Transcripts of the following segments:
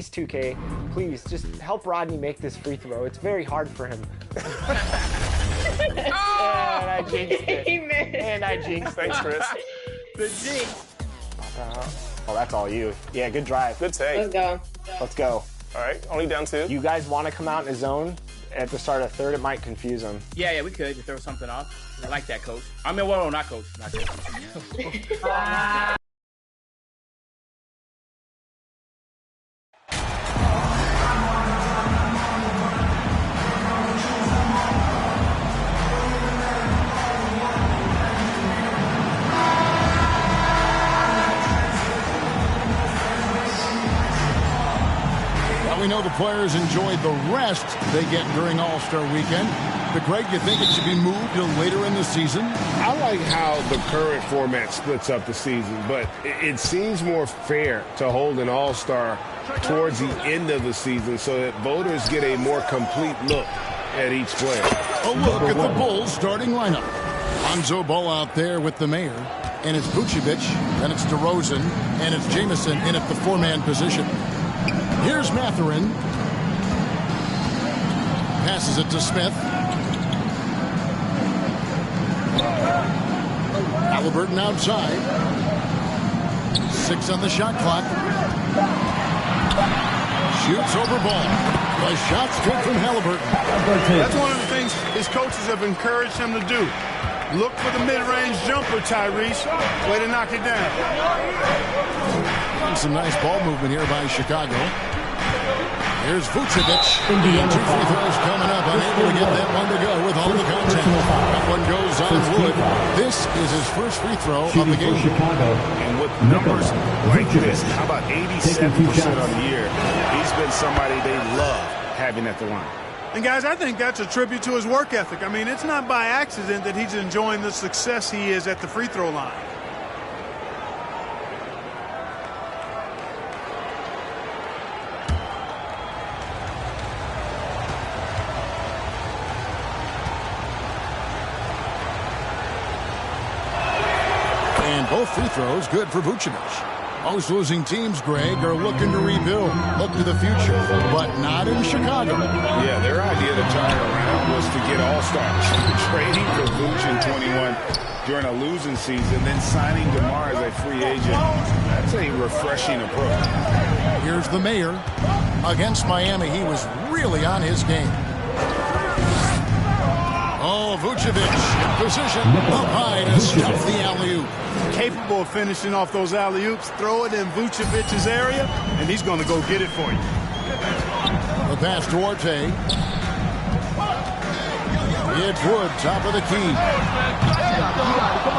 Please, 2K, please just help Rodney make this free throw. It's very hard for him. And I jinxed it. And I jinxed it. Thanks, Chris. The jinx. Oh, that's all you. Yeah, good drive. Good take. Let's go. Let's go. All right, only down 2. You guys want to come out in a zone at the start of third? It might confuse them. Yeah, we could throw something off. I like that, coach. I mean, well, not coach. Not coach. We know the players enjoyed the rest they get during All-Star Weekend. But, Greg, you think it should be moved to later in the season? I like how the current format splits up the season, but it seems more fair to hold an All-Star towards the end of the season so that voters get a more complete look at each player. A look at the Bulls starting lineup. Lonzo Ball out there with the mayor, and it's Vucevic, and it's DeRozan, and it's Jamison in at the 4-man position. Here's Mathurin. Passes it to Smith. Halliburton outside. 6 on the shot clock. Shoots over Ball. The shot's good from Halliburton. That's one of the things his coaches have encouraged him to do. Look for the mid-range jumper, Tyrese. Way to knock it down. Some nice ball movement here by Chicago. Here's Vucevic. 2 free throws coming up. Unable to get that one to go with all the contact. That one goes on wood. This is his first free throw of the game. And with numbers like this, how about 87% on the year? He's been somebody they love having at the line. And, guys, I think that's a tribute to his work ethic. I mean, it's not by accident that he's enjoying the success he is at the free throw line. Both free throws good for Vucevic. Most losing teams, Greg, are looking to rebuild, look to the future, but not in Chicago. Yeah, their idea to turn it around was to get all-stars. Trading for Vuce in 21 during a losing season, then signing DeMar as a free agent. That's a refreshing approach. Here's the mayor. Against Miami, he was really on his game. Oh, Vucevic in position up high to stuff the alley-oop. Capable of finishing off those alley-oops, throw it in Vucevic's area, and he's going to go get it for you. The pass to Duarte. It's Wood, top of the key.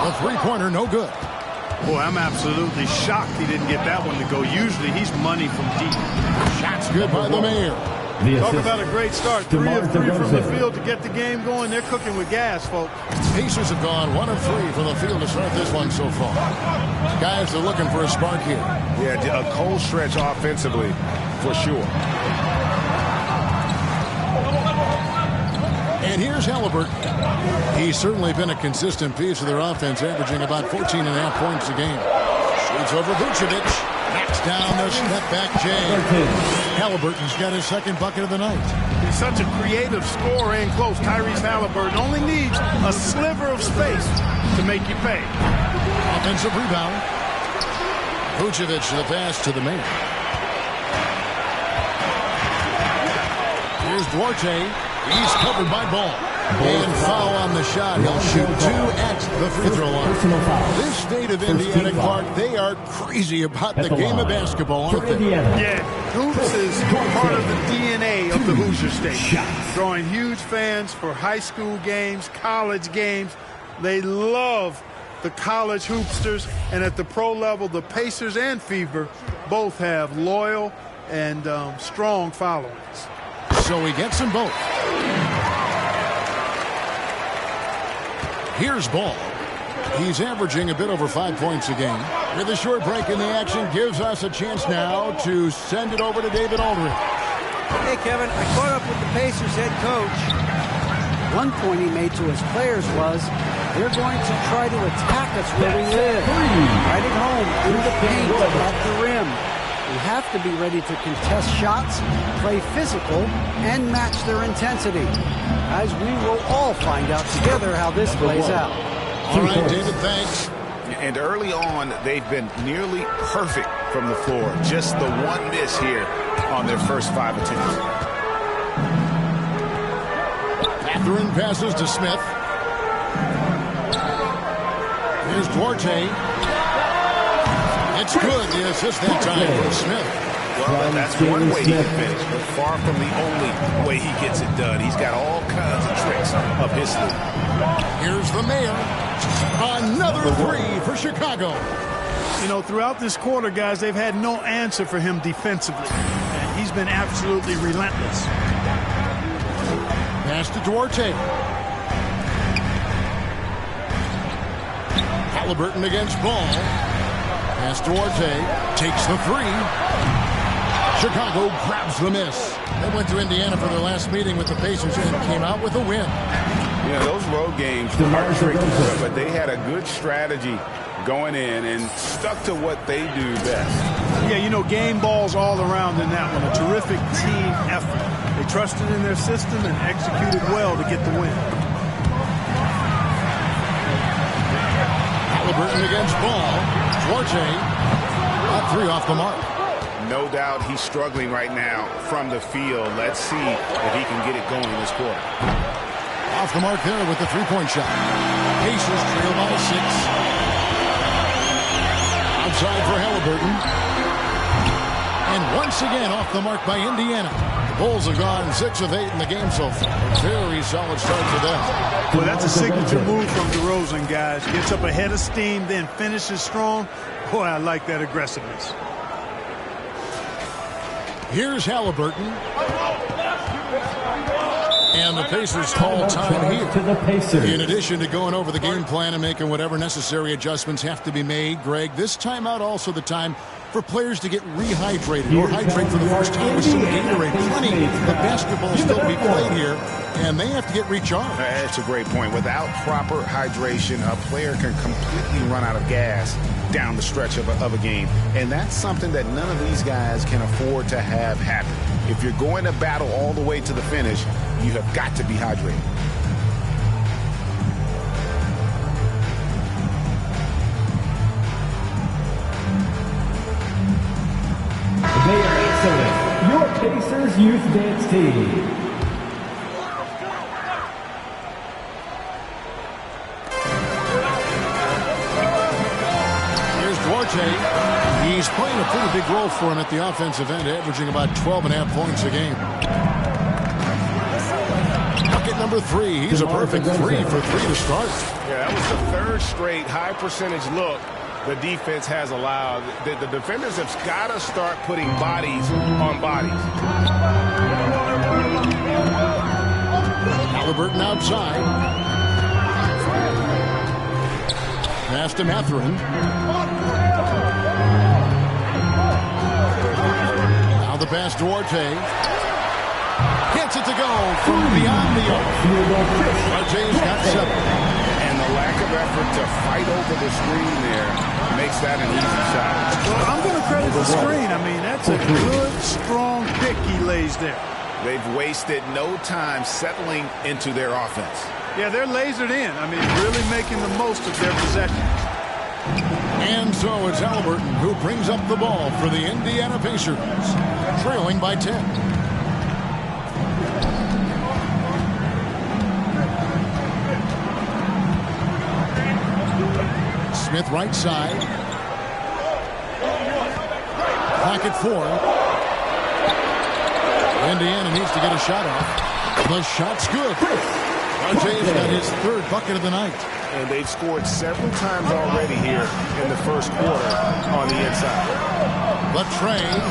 The three-pointer, no good. Boy, I'm absolutely shocked he didn't get that one to go. Usually he's money from deep. Shots good by the mayor. Talk about a great start. 3 of 3 from the field to get the game going. They're cooking with gas, folks. Pacers have gone 1 of 3 from the field to start this one so far. Guys are looking for a spark here. Yeah, a cold stretch offensively, for sure. And here's Halliburton. He's certainly been a consistent piece of their offense, averaging about 14.5 points a game. Shoots over Vucevic. Knocks down the step-back jam. Halliburton's got his second bucket of the night. He's such a creative scorer in close. Tyrese Halliburton only needs a sliver of space to make you pay. Offensive rebound. Vucevic the pass to the mayor. Here's Duarte. He's covered by Ball. And foul on the shot. He'll shoot 2 at the free throw line. This state of Indiana, Clark, they are crazy about the game of basketball, aren't they? Yeah, hoops is part of the DNA of the Hoosier State. Drawing huge fans for high school games, college games. They love the college hoopsters. And at the pro level, the Pacers and Fever both have loyal and strong followings. So he gets them both. Here's Ball. He's averaging a bit over 5 points a game. With a short break in the action, gives us a chance now to send it over to David Aldridge. Hey, Kevin, I caught up with the Pacers head coach. One point he made to his players was, they're going to try to attack us where we live. Right at home, in the paint, at the rim. We have to be ready to contest shots, play physical, and match their intensity. Guys, we will all find out together how this plays out. All right, David, thanks. And early on, they've been nearly perfect from the floor. Just the one miss here on their first 5 attempts. Mathurin passes to Smith. Here's Duarte. It's good. The assist that time for Smith. Well, that's one way he can finish, but far from the only way he gets it done. He's got all kinds of tricks up his sleeve. Here's the mayor. Another three for Chicago. You know, throughout this quarter, guys, they've had no answer for him defensively. And he's been absolutely relentless. Pass to Duarte. Halliburton against Ball. Pass Duarte. Takes the three. Chicago grabs the miss. They went to Indiana for their last meeting with the Pacers and came out with a win. You know, those road games are tricky, but they had a good strategy going in and stuck to what they do best. Yeah, you know, game balls all around in that one. A terrific team effort. They trusted in their system and executed well to get the win. Halliburton against Ball. Duarte. A three off the mark. No doubt he's struggling right now from the field. Let's see if he can get it going this quarter. Off the mark there with the three-point shot. Pacers trail by 6. Outside for Halliburton. And once again off the mark by Indiana. The Bulls have gone 6 of 8 in the game so far. A very solid start for them. Well, that's a signature move from DeRozan, guys. Gets up ahead of steam, then finishes strong. Boy, I like that aggressiveness. Here's Halliburton. And the Pacers call time here. In addition to going over the game plan and making whatever necessary adjustments have to be made, Greg, this timeout also the time for players to get rehydrated or hydrate for the first time with some Gatorade. Plenty of basketball still to be played here, and they have to get recharged. That's a great point. Without proper hydration, a player can completely run out of gas down the stretch of a game. And that's something that none of these guys can afford to have happen. If you're going to battle all the way to the finish, you have got to be hydrated. They are excellent. Your Pacers Youth Dance Team. He's playing a pretty big role for him at the offensive end, averaging about 12.5 points a game. Bucket number 3. He's a perfect 3 for 3 to start. Yeah, that was the third straight high percentage look the defense has allowed. The defenders have got to start putting bodies on bodies. Halliburton outside. Pass to Mathurin. Now the pass to Duarte. Gets it to go from beyond the arc. Duarte's got 7. And the lack of effort to fight over the screen there makes that an easy shot. Well, I'm going to credit the screen. I mean, that's a good, strong pick he lays there. They've wasted no time settling into their offense. Yeah, they're lasered in. I mean, really making the most of their possession. And so it's Halliburton who brings up the ball for the Indiana Pacers, trailing by 10. Smith right side. Back at 4. Indiana needs to get a shot off. The shot's good. RJ's got his 3rd bucket of the night. And they've scored several times already here in the first quarter on the inside. The trade.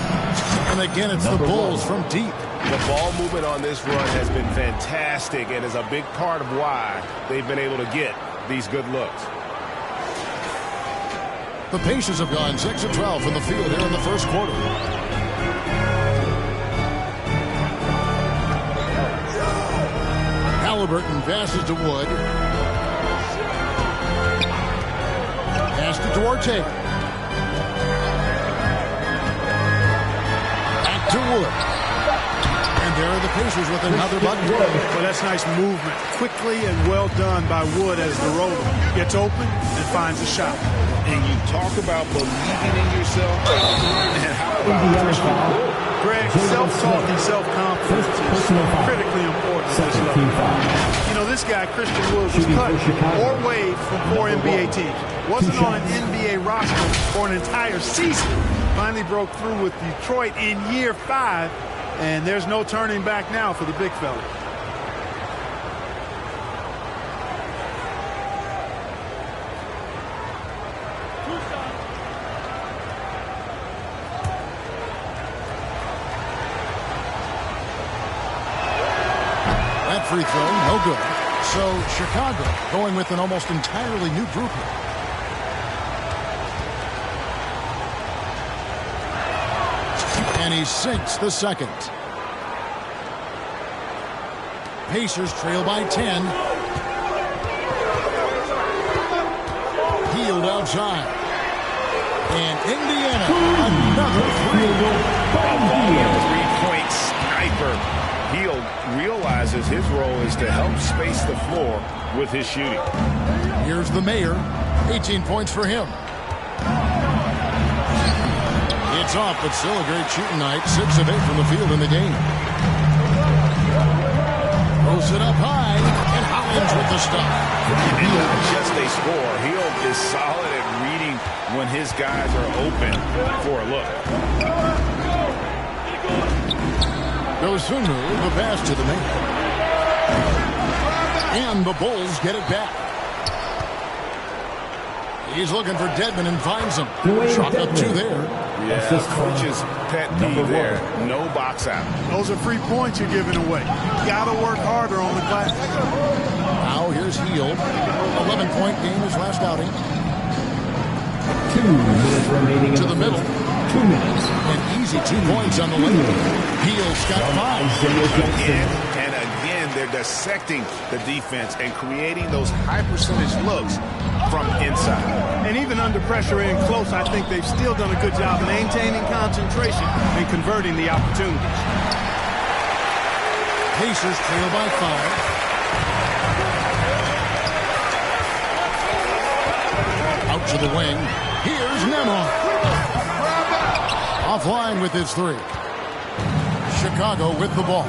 And again, it's the Bulls from deep. The ball movement on this run has been fantastic and is a big part of why they've been able to get these good looks. The Pacers have gone 6 of 12 from the field here in the first quarter. Halliburton passes to Wood. Pass to Duarte. to Wood. And there are the Pacers with another bucket. Well, that's nice movement. Quickly and well done by Wood as the roller gets open and finds a shot. And you talk about believing in yourself. And how about Christian Wood? Greg, self-talk and self-confidence is critically important at this level. You know, this guy, Christian Wood, was cut or waived from 4 NBA teams. Wasn't on an NBA roster for an entire season. Finally broke through with Detroit in year 5, and there's no turning back now for the big fella. That free throw, no good. So Chicago going with an almost entirely new group here. And he sinks the second. Pacers trail by 10. Hield outside. And Indiana, another three-point sniper. Hield realizes his role is to help space the floor with his shooting. Here's the mayor. 18 points for him. It's off, but still a great shooting night. 6 of 8 from the field in the game. Throws it up high, and Hollins with the stop. And not just a score. Hield is solid at reading when his guys are open for a look. Dosunmu, the pass to the mayor. And the Bulls get it back. He's looking for Dedmon and finds him. Chalk up 2 there. Yeah, coach's pet peeve there. No box out. Those are free points you're giving away. You gotta work harder on the glass. Now here's Hield. 11-point game his last outing. 2 minutes remaining to the middle. 2 minutes. An easy 2 points on the layup. Hield's got 5. Again and again, they're dissecting the defense and creating those high percentage looks from inside. And even under pressure and close, I think they've still done a good job maintaining concentration and converting the opportunities. Pacers trail by 5. Out to the wing. Here's Nembhard. Offline with his 3. Chicago with the ball.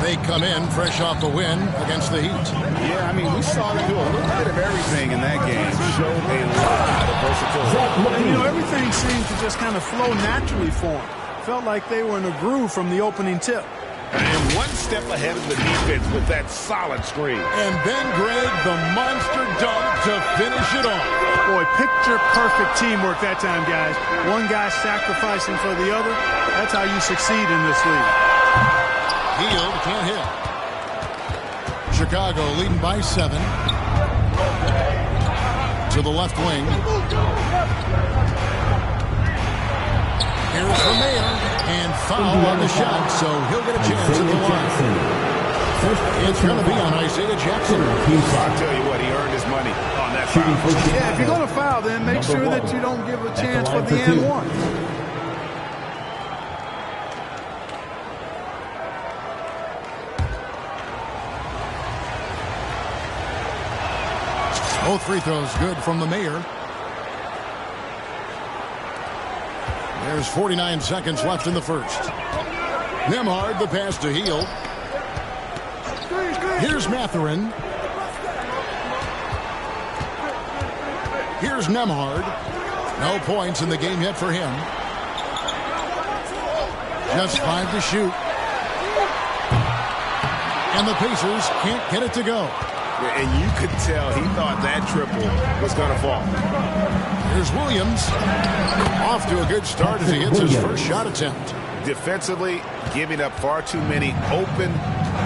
They come in fresh off the win against the Heat. Yeah, I mean, we saw them do a little bit of everything in that game. Showed a lot of versatility. And, you know, everything seemed to just kind of flow naturally for them. Felt like they were in a groove from the opening tip. And one step ahead of the defense with that solid screen. And then, Greg, the monster dunk to finish it off. Boy, picture-perfect teamwork that time, guys. One guy sacrificing for the other. That's how you succeed in this league. Hield can't hit. Chicago leading by 7. To the left wing. Here's the mayor. And foul on the shot, so he'll get a chance at the line. It's going to be on Isaiah Jackson. I'll tell you what, he earned his money on that foul. Yeah, if you're going to foul, then make sure that you don't give a chance for the and one. Both free throws good from the mayor. There's 49 seconds left in the first. Nembhard, the pass to Hield. Here's Mathurin. Here's Nembhard. No points in the game yet for him. Just 5 to shoot. And the Pacers can't get it to go. And you could tell he thought that triple was going to fall. Here's Williams. Off to a good start as he hits his first shot attempt. Defensively, giving up far too many open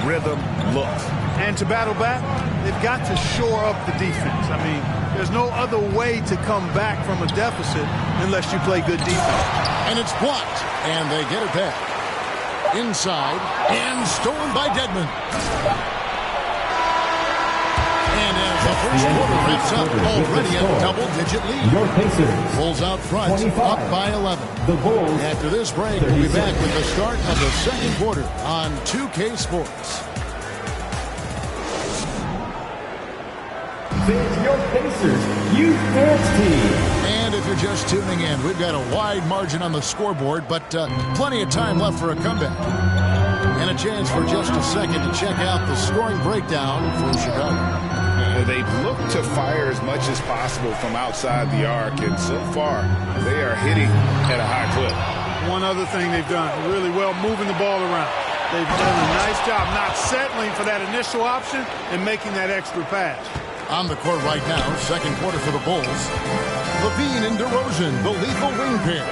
rhythm looks. And to battle back, they've got to shore up the defense. I mean, there's no other way to come back from a deficit unless you play good defense. And it's blocked, and they get it back. Inside, and stolen by Dedmon. And as the first quarter wraps up already a double-digit lead. Your Pacers. Bulls out front, 25. up by 11. The Bulls. After this break, we'll be back with the start of the second quarter on 2K Sports. It's your Pacers Youth Dance Team. And if you're just tuning in, we've got a wide margin on the scoreboard, but plenty of time left for a comeback. And a chance for just a second to check out the scoring breakdown for Chicago. They've looked to fire as much as possible from outside the arc, and so far they are hitting at a high clip. One other thing they've done really well, moving the ball around. They've done a nice job not settling for that initial option and making that extra pass. On the court right now, second quarter for the Bulls. Levine and DeRozan, the lethal wing pair.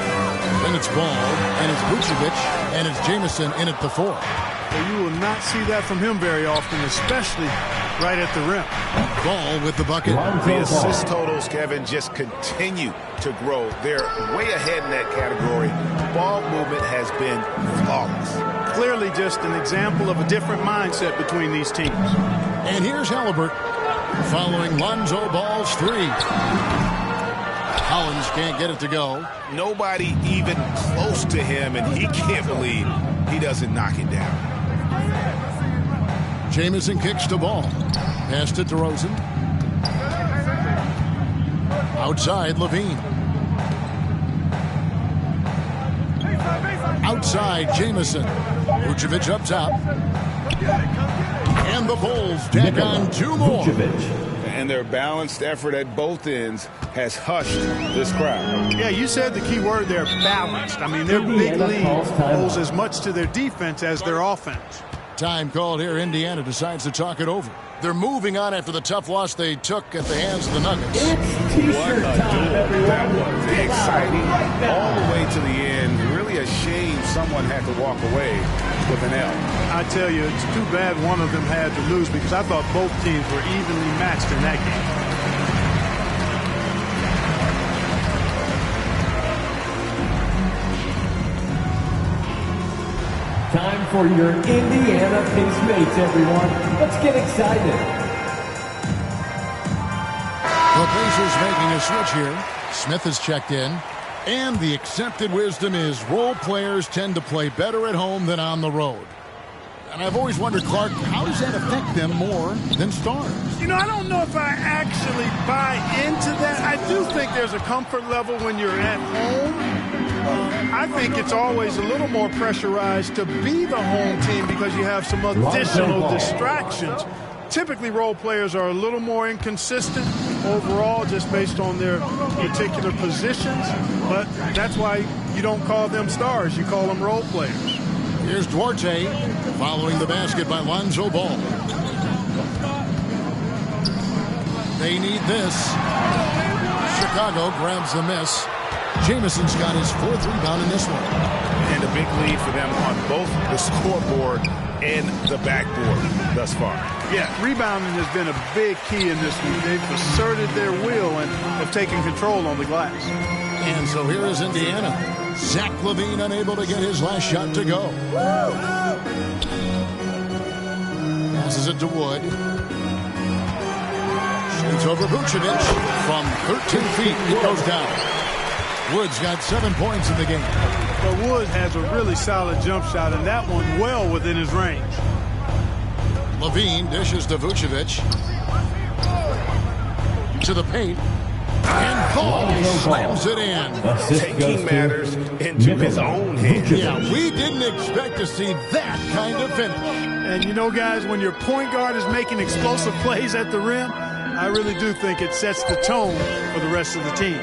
Then it's Ball, and it's Vucevic, and it's Jamison in at the 4. Well, you will not see that from him very often, especially right at the rim. Ball with the bucket. The assist totals, Kevin, just continue to grow. They're way ahead in that category. Ball movement has been flawless. Clearly just an example of a different mindset between these teams. And here's Halliburton following Lonzo Ball's 3. Collins can't get it to go. Nobody even close to him, and he can't believe he doesn't knock it down. Jamison kicks the ball. Pass to DeRozan. Outside, Levine. Outside, Jamison. Vucevic up top. And the Bulls tack on 2 more. And their balanced effort at both ends has hushed this crowd. Yeah, you said the key word there, balanced. I mean, their big lead owes as much to their defense as their offense. Time called here. Indiana decides to talk it over. They're moving on after the tough loss they took at the hands of the Nuggets. What a duel that was. Exciting all the way to the end. Really a shame someone had to walk away with an L. I tell you, it's too bad one of them had to lose because I thought both teams were evenly matched in that game. Time for your Indiana Pacemates, everyone. Let's get excited. The Pacers making a switch here. Smith has checked in. And the accepted wisdom is role players tend to play better at home than on the road. And I've always wondered, Clark, how does that affect them more than stars? You know, I don't know if I actually buy into that. I do think there's a comfort level when you're at home. I think it's always a little more pressurized to be the home team because you have some additional distractions. Typically, role players are a little more inconsistent overall just based on their particular positions, but that's why you don't call them stars. You call them role players. Here's Duarte following the basket by Lonzo Ball. They need this. Chicago grabs the miss. Jamison's got his 4th rebound in this one. And a big lead for them on both the scoreboard and the backboard thus far. Yeah, rebounding has been a big key in this one. They've asserted their will and have taken control on the glass. And so here is Indiana. Zach LaVine unable to get his last shot to go. Passes it to Wood. Shoots over Vucevic from 13 feet. It goes down. Wood's got 7 points in the game. But Wood has a really solid jump shot, and that one well within his range. LaVine dishes to Vucevic. To the paint. And Ball slams it in. Taking matters into his own hands. Yeah, we didn't expect to see that kind of finish. And you know, guys, when your point guard is making explosive plays at the rim, I really do think it sets the tone for the rest of the team.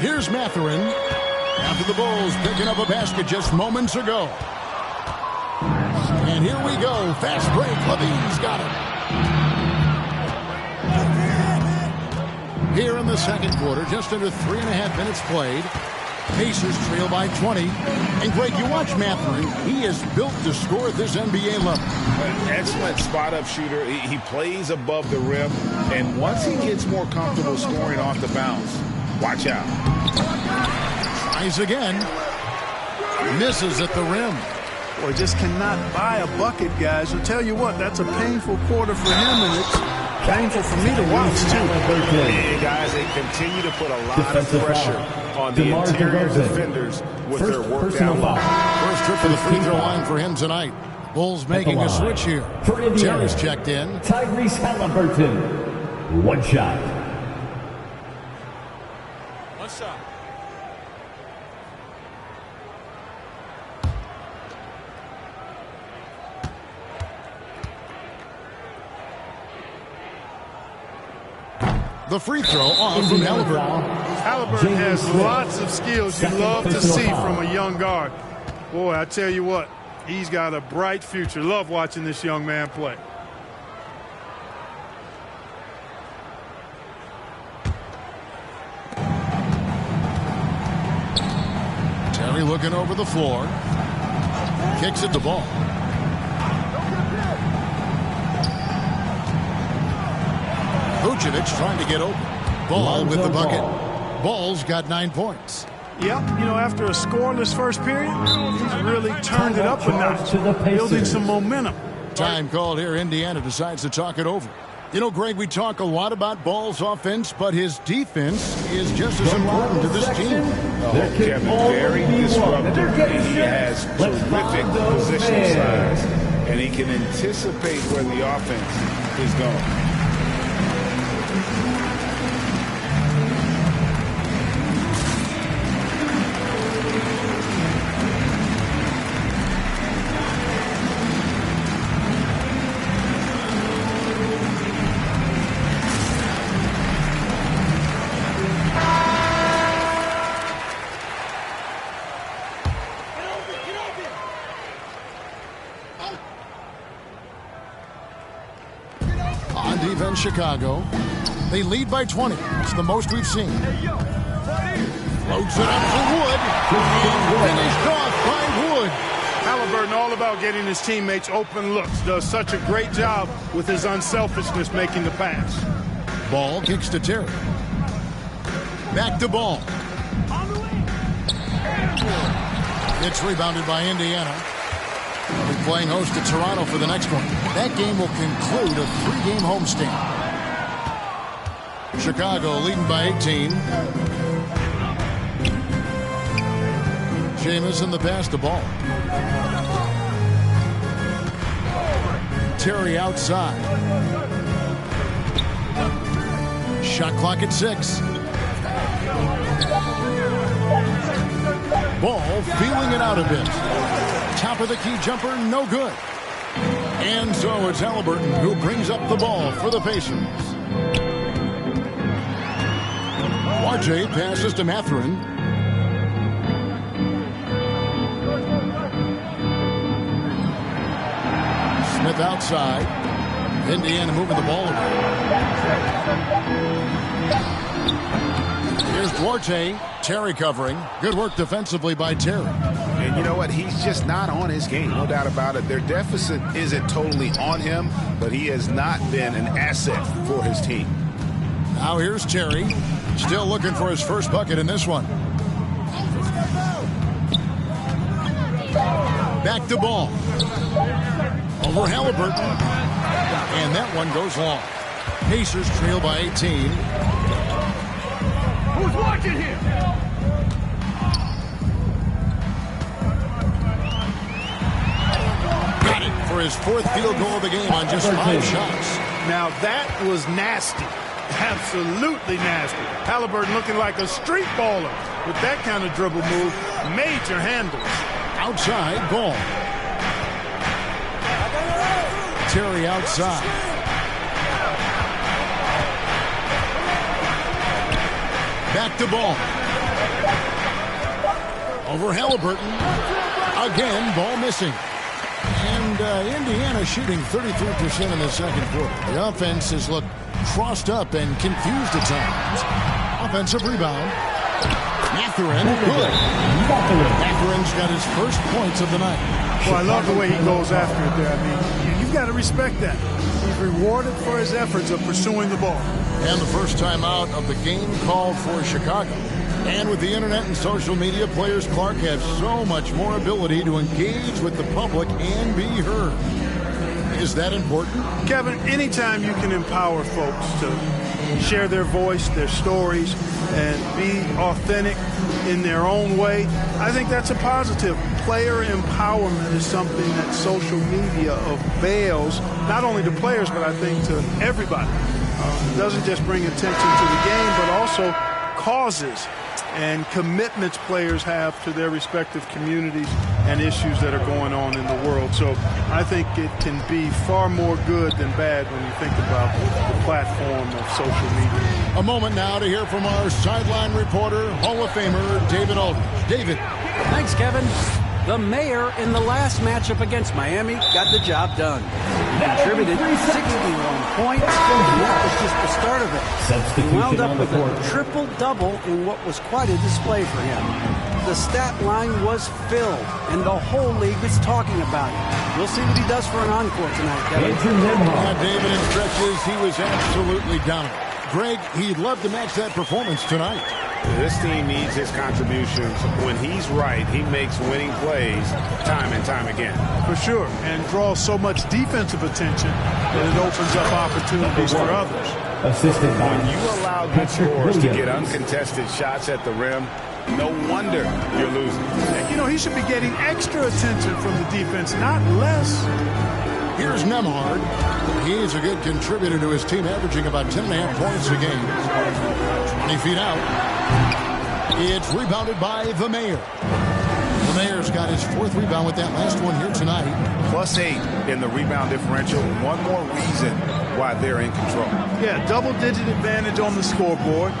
Here's Mathurin after the Bulls picking up a basket just moments ago. And here we go. Fast break. LaVine's got it. Here in the second quarter, just under 3.5 minutes played. Pacers trail by 20. And Greg, you watch Mathurin. He is built to score at this NBA level. An excellent spot-up shooter. He plays above the rim. And once he gets more comfortable scoring off the bounce, watch out. Tries again. Misses at the rim. Boy, just cannot buy a bucket, guys. I'll tell you what, that's a painful quarter for him, and it's Painful for me to watch, too. And guys, they continue to put a lot of pressure on the interior defenders with their work down low. First trip to the free throw line for him tonight. Bulls making a switch here. Terry's checked in. Tyrese Halliburton. One shot. One shot. The free throw off from Halliburton. Halliburton has lots of skills you love to see from a young guard. Boy, I tell you what, he's got a bright future. Love watching this young man play. Terry looking over the floor. Kicks at the ball. Vucevic trying to get open. Ball with the bucket. Ball's got 9 points. Yep, you know, after a scoreless first period, he's really turned it up a notch, building some momentum. Time called here. Indiana decides to talk it over. You know, Greg, we talk a lot about Ball's offense, but his defense is just as important to this team. Kevin, very disruptive, and he has terrific position size, and he can anticipate where the offense is going. Chicago. They lead by 20. It's the most we've seen. Floats it up for Wood. And finished off by Wood. Halliburton all about getting his teammates open looks. Does such a great job with his unselfishness making the pass. Ball kicks to Terry. Back to Ball. It's rebounded by Indiana. They'll be playing host to Toronto for the next one. That game will conclude a 3-game homestand. Chicago leading by 18. Jamison the pass to Ball. Terry outside. Shot clock at 6. Ball feeling it out a bit. Top of the key jumper, no good. And so it's Halliburton who brings up the ball for the Pacers. RJ passes to Mathurin. Smith outside. Indiana moving the ball around. Here's Duarte. Terry covering. Good work defensively by Terry. And you know what? He's just not on his game. No doubt about it. Their deficit isn't totally on him, but he has not been an asset for his team. Now here's Terry. Still looking for his first bucket in this one. Back to Ball. Over Halliburton. And that one goes long. Pacers trail by 18. Who's watching here? Got it for his 4th field goal of the game on just 5 shots. Now that was nasty. Absolutely nasty. Halliburton looking like a street baller with that kind of dribble move. Major handles. Outside, Ball. Terry outside. Back to Ball. Over Halliburton. Again, Ball missing. And Indiana shooting 33% in the second quarter. The offense has looked crossed up and confused at times. Offensive rebound. Mathurin, good. Mathurin's got his first points of the night. Well, I love the way he goes after it there. I mean, you've got to respect that. He's rewarded for his efforts of pursuing the ball. And the first time out of the game called for Chicago. And with the internet and social media, players Clark have so much more ability to engage with the public and be heard. is that important? Kevin, anytime you can empower folks to share their voice, their stories, and be authentic in their own way, I think that's a positive. Player empowerment is something that social media avails, not only to players, but I think to everybody. It doesn't just bring attention to the game, but also causes and commitments players have to their respective communities and issues that are going on in the world. So I think it can be far more good than bad when you think about the platform of social media. A moment now to hear from our sideline reporter, Hall of Famer David Aldridge. David. Thanks, Kevin. The mayor in the last matchup against Miami got the job done. Contributed 61 points, and that was just the start of it. He wound up with a triple-double in what was quite a display for him. The stat line was filled, and the whole league was talking about it. We'll see what he does for an encore tonight, Kevin. David, in stretches, he was absolutely dominant. Greg, he'd love to match that performance tonight. This team needs his contributions. When he's right, he makes winning plays time and time again. For sure, and draws so much defensive attention that it opens up opportunities for others. When you allow good scorers to get uncontested shots at the rim, no wonder you're losing. And, you know, he should be getting extra attention from the defense, not less. Here's Nembhard. He's a good contributor to his team, averaging about 10.5 points a game. 20 feet out. It's rebounded by the mayor. The mayor's got his fourth rebound with that last one here tonight. +8 in the rebound differential. One more reason why they're in control. Yeah, double-digit advantage on the scoreboard.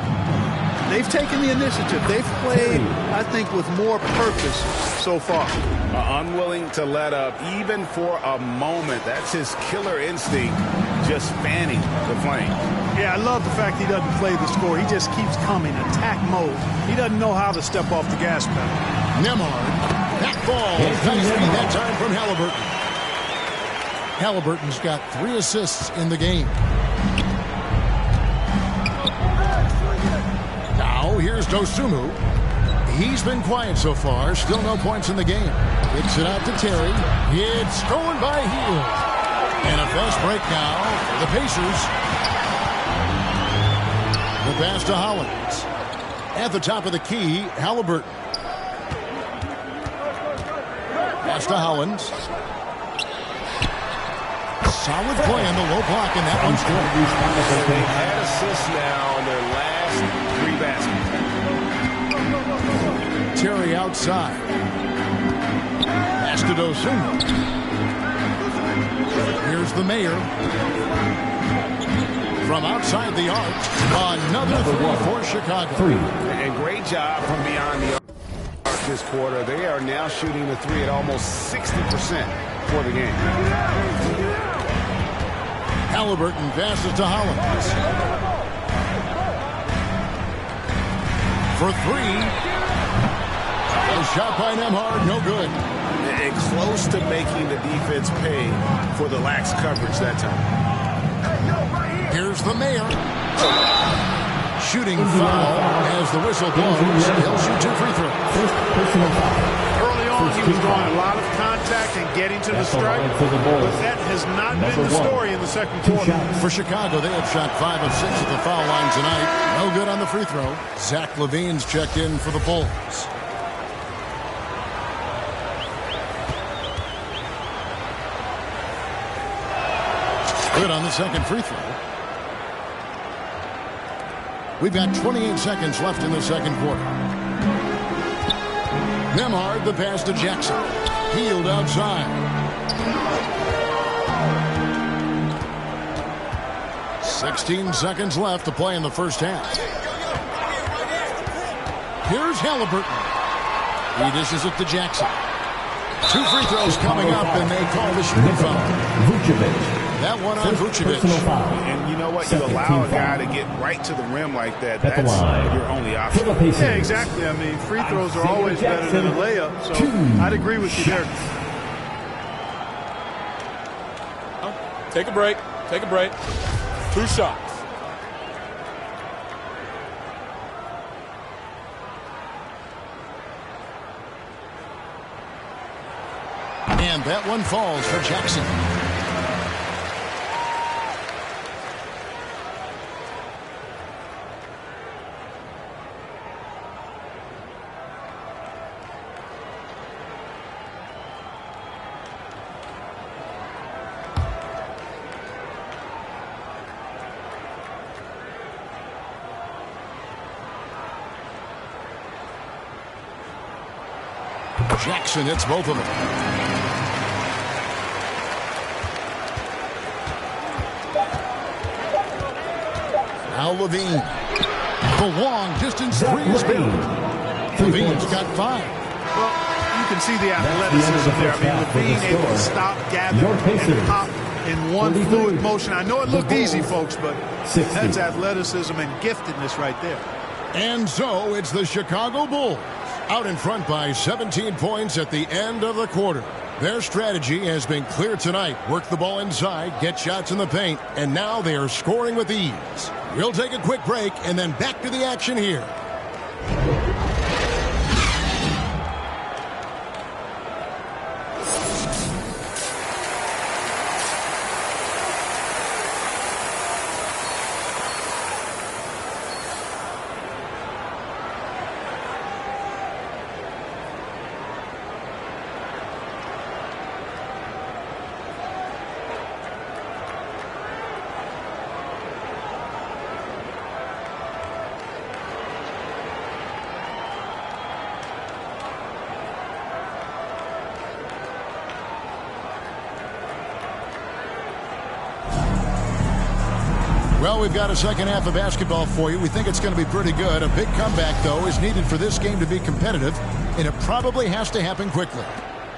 They've taken the initiative. They've played, I think, with more purpose so far. Unwilling to let up even for a moment. That's his killer instinct, just fanning the flame. Yeah, I love the fact he doesn't play the score. He just keeps coming, attack mode. He doesn't know how to step off the gas pedal. Nembhard, that ball, nice feed that time from Halliburton. Halliburton's got 3 assists in the game. Now, here's Dosunmu. He's been quiet so far. Still no points in the game. Kicks it out to Terry. It's stolen by Hield. And a fast break now for the Pacers. The pass to Hollins. At the top of the key, Halliburton. Pass to Hollins. Solid play on the low block, and that one's good. They've had assists now on their last 3 baskets. Terry outside. Pass to Dosunmu. Here's the mayor. From outside the arc, another 3 for Chicago. And great job from beyond the arc this quarter. They are now shooting the 3 at almost 60% for the game. Halliburton passes to Hollins. For 3. A shot by Nembhard, no good. And close to making the defense pay for the lax coverage that time. Here's the mayor. Shooting foul as the whistle blows. He'll shoot 2 free throws. Early on, he was drawing a lot of contact and getting to the strike, but that has not been the story in the second quarter. For Chicago, they have shot 5 of 6 at the foul line tonight. No good on the free throw. Zach LaVine's checked in for the Bulls. Good on the second free throw. We've got 28 seconds left in the second quarter. Nembhard, the pass to Jackson. Hield outside. 16 seconds left to play in the first half. Here's Halliburton. He dishes it to Jackson. 2 free throws coming up, and they call the shooting foul. That one on Vucevic. And you know what? You allow a guy to get right to the rim like that. That's your only option. Yeah, exactly. I mean, free throws are always better than a layup, so I'd agree with you there. Take a break. Take a break. 2 shots. And that one falls for Jackson. Jackson hits both of them. Now Levine. The long distance three is good. Levine's got 5. Well, you can see the athleticism there. I mean, Levine able to stop, gather, and pop in one fluid motion. I know it looked easy, folks, but that's athleticism and giftedness right there. And so it's the Chicago Bulls out in front by 17 points at the end of the quarter. Their strategy has been clear tonight. Work the ball inside, get shots in the paint, and now they are scoring with ease. We'll take a quick break and then back to the action here. Well, we've got a second half of basketball for you. We think it's going to be pretty good. A big comeback, though, is needed for this game to be competitive, and it probably has to happen quickly.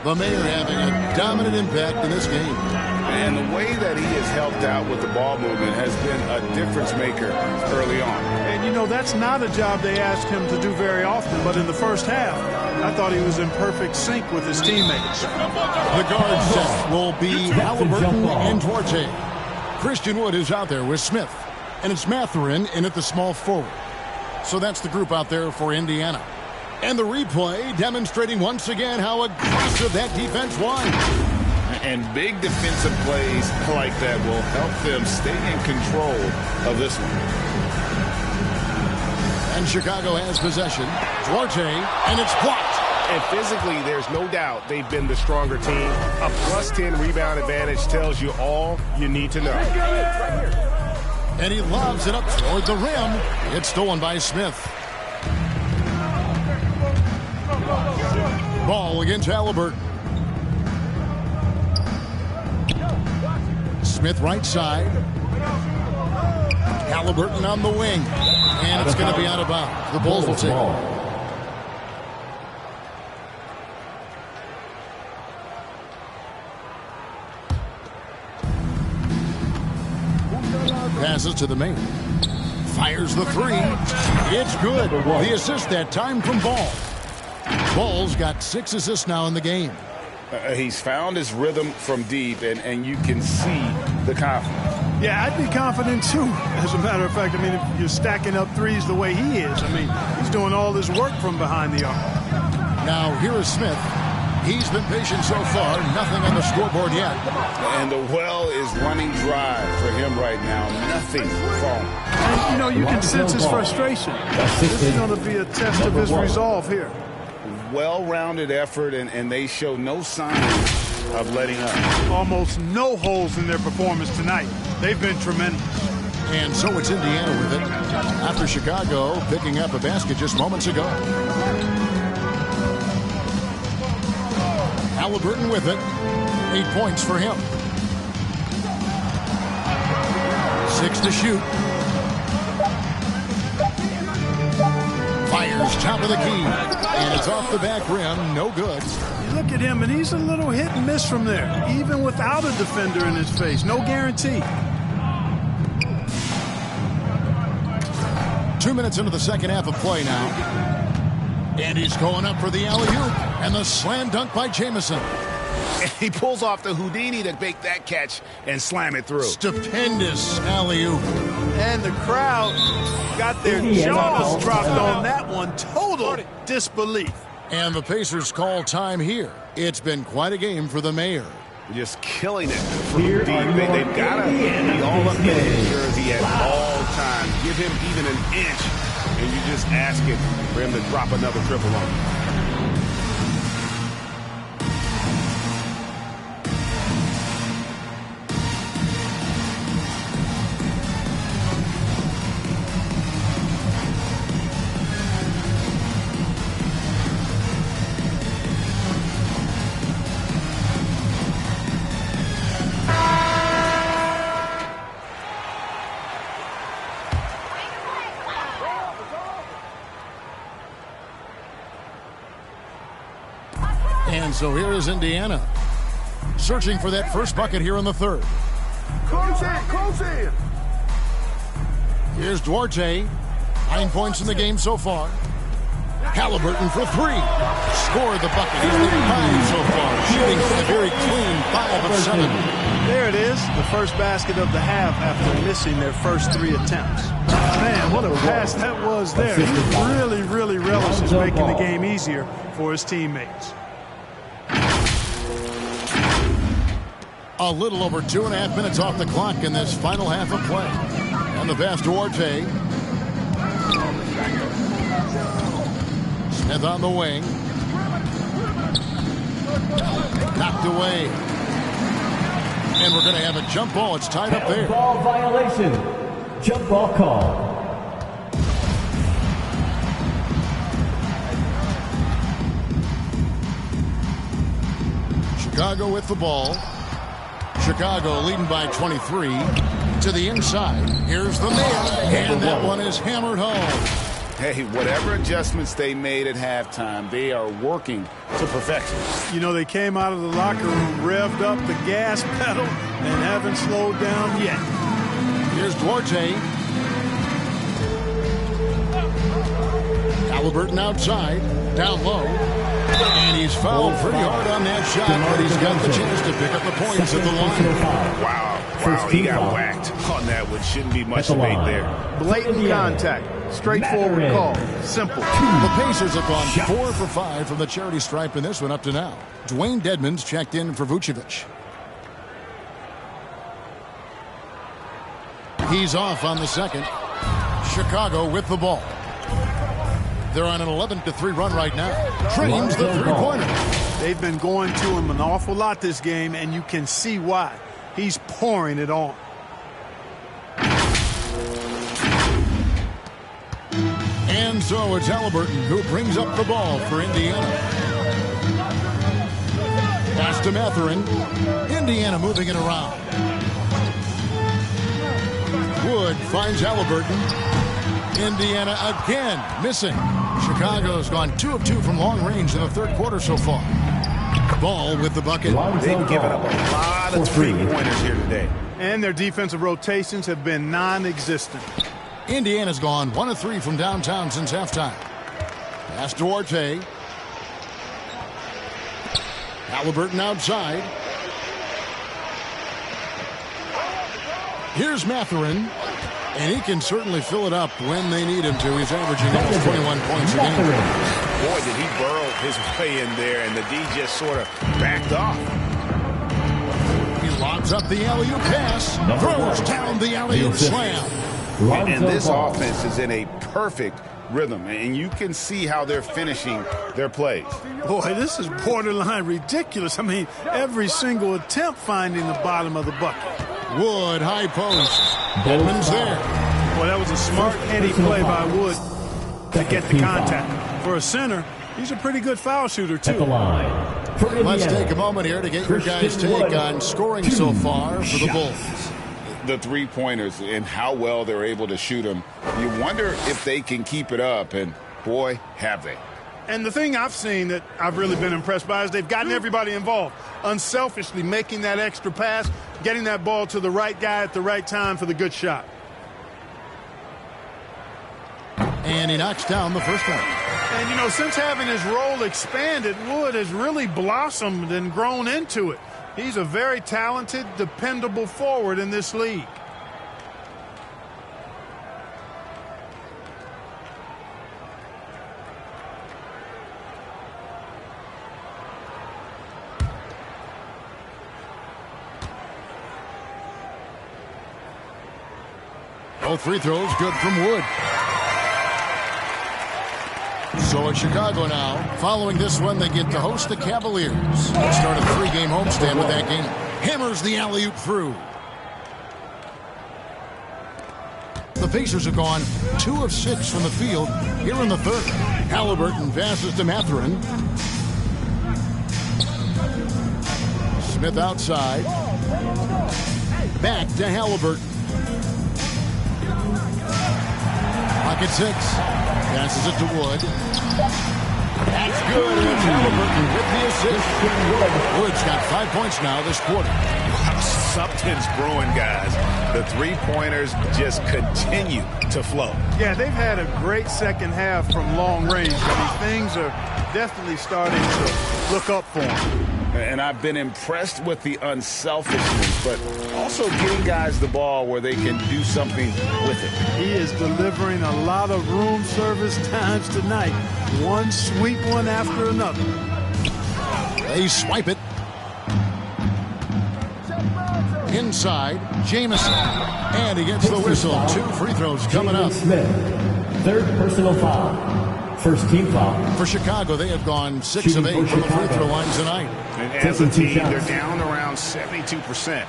The Mayor having a dominant impact in this game. And the way that he has helped out with the ball movement has been a difference maker early on. And, you know, that's not a job they asked him to do very often, but in the first half, I thought he was in perfect sync with his teammates. The guard set will be Halliburton and Duarte. Christian Wood is out there with Smith, and it's Mathurin in at the small forward. So that's the group out there for Indiana. And the replay demonstrating once again how aggressive that defense was. And big defensive plays like that will help them stay in control of this one. And Chicago has possession. Duarte, and it's blocked. And physically, there's no doubt they've been the stronger team. A +10 rebound advantage tells you all you need to know. And he lobs it up toward the rim. It's stolen by Smith. Ball against Halliburton. Smith right side. Halliburton on the wing. And it's going to be out of bounds. The Bulls will take it. Passes to the Mayor. Fires the three. It's good. The assist that time from Ball. Ball's got 6 assists now in the game. He's found his rhythm from deep, and you can see the confidence. Yeah, I'd be confident, too. As a matter of fact, I mean, if you're stacking up threes the way he is, I mean, he's doing all this work from behind the arc. Now, here is Smith. He's been patient so far. Nothing on the scoreboard yet. And the well is running dry for him right now. Nothing falling. And, you know, you can sense his frustration. This is going to be a test of his resolve here. Well-rounded effort, and they show no signs of letting up. Almost no holes in their performance tonight. They've been tremendous. And so it's Indiana with it. After Chicago picking up a basket just moments ago. Halliburton with it. 8 points for him. 6 to shoot. Fires top of the key. And it's off the back rim. No good. You look at him, and he's a little hit and miss from there. Even without a defender in his face. No guarantee. 2 minutes into the second half of play now. And he's going up for the alley-oop. And the slam dunk by Jamison. And he pulls off the Houdini to make that catch and slam it through. Stupendous alley-oop. And the crowd got their jaws dropped on that one. Total disbelief. And the Pacers call time here. It's been quite a game for the Mayor. Just killing it for Houdini. They've got to be all up in his jersey at all times. Give him even an inch, and you just ask it for him to drop another triple on him. And so here is Indiana, searching for that first bucket here in the third. Close in. Here's Duarte. 9 points in the game so far. Halliburton for 3. Scored the bucket. He's been 5 so far. Shooting a very clean 5 of 7. There it is, the first basket of the half after missing their first 3 attempts. Man, what a pass that was there. He really relishes making the game easier for his teammates. A little over 2.5 minutes off the clock in this final half of play. And the pass to Duarte. Smith on the wing. Knocked away. And we're going to have a jump ball. It's tied up there. Ball violation. Jump ball call. Chicago with the ball. Chicago leading by 23 to the inside. Here's the nail. And that one is hammered home. Hey, whatever adjustments they made at halftime, they are working to perfection. You know, they came out of the locker room, revved up the gas pedal, and haven't slowed down yet. Here's Duarte. Halliburton outside, down low. And he's fouled pretty hard on that shot, but he's got the chance to pick up the points at the line. Wow, he got whacked on that one. Shouldn't be much debate there. Blatant contact. Straightforward call. Simple. The Pacers have gone 4 for 5 from the charity stripe in this one up to now. Dwayne Dedmon's checked in for Vucevic. He's off on the second. Chicago with the ball. They're on an 11-3 run right now. Dreams the three-pointer. They've been going to him an awful lot this game, and you can see why. He's pouring it on. And so it's Halliburton who brings up the ball for Indiana. Pass to Mathurin. Indiana moving it around. Wood finds Halliburton. Indiana again missing. Chicago's gone 2 of 2 from long range in the third quarter so far. Ball with the bucket. They've given up a lot of three-pointers here today. And their defensive rotations have been non-existent. Indiana's gone 1 of 3 from downtown since halftime. Pass to Duarte. Halliburton outside. Here's Mathurin. And he can certainly fill it up when they need him to. He's averaging almost 21 points a game. Boy, did he burrow his way in there, and the D just sort of backed off. He lobs up the alley-oop pass. Throws down the alley-oop slam. And this offense is in a perfect rhythm, and you can see how they're finishing their plays. Boy, this is borderline ridiculous. I mean, every single attempt finding the bottom of the bucket. Wood, high post. Dedmon's there. Well, that was a smart, heady play by Wood to get the contact. For a center, he's a pretty good foul shooter, too. Let's take a moment here to get your guys' take on scoring so far for the Bulls. The three-pointers and how well they're able to shoot them. You wonder if they can keep it up, and boy, have they. And the thing I've seen that I've really been impressed by is they've gotten everybody involved, unselfishly making that extra pass, getting that ball to the right guy at the right time for the good shot. And he knocks down the first one. And, you know, since having his role expanded, Wood has really blossomed and grown into it. He's a very talented, dependable forward in this league. Both free throws good from Wood. So it's Chicago now. Following this one, they get to host the Cavaliers. They start a 3-game homestand with that game. Hammers the alley-oop through. The Pacers have gone 2 of 6 from the field here in the third. Halliburton passes to Mathurin. Smith outside. Back to Halliburton. Pocket 6. Passes it to Wood. That's good, and it's Halliburton with the assist. Wood's got 5 points now this quarter. Something's brewing, guys. The three-pointers just continue to flow. Yeah, they've had a great second half from long range. I mean, things are definitely starting to look up for them. And I've been impressed with the unselfishness, but also getting guys the ball where they can do something with it. He is delivering a lot of room service times tonight. One sweet one after another. They swipe it. Inside, Jamison. And he gets the whistle. 2 free throws coming up. Smith, third personal foul. First team foul. For Chicago, they have gone 6 of 8 from the free throw line tonight. And as a team, they're down around 72%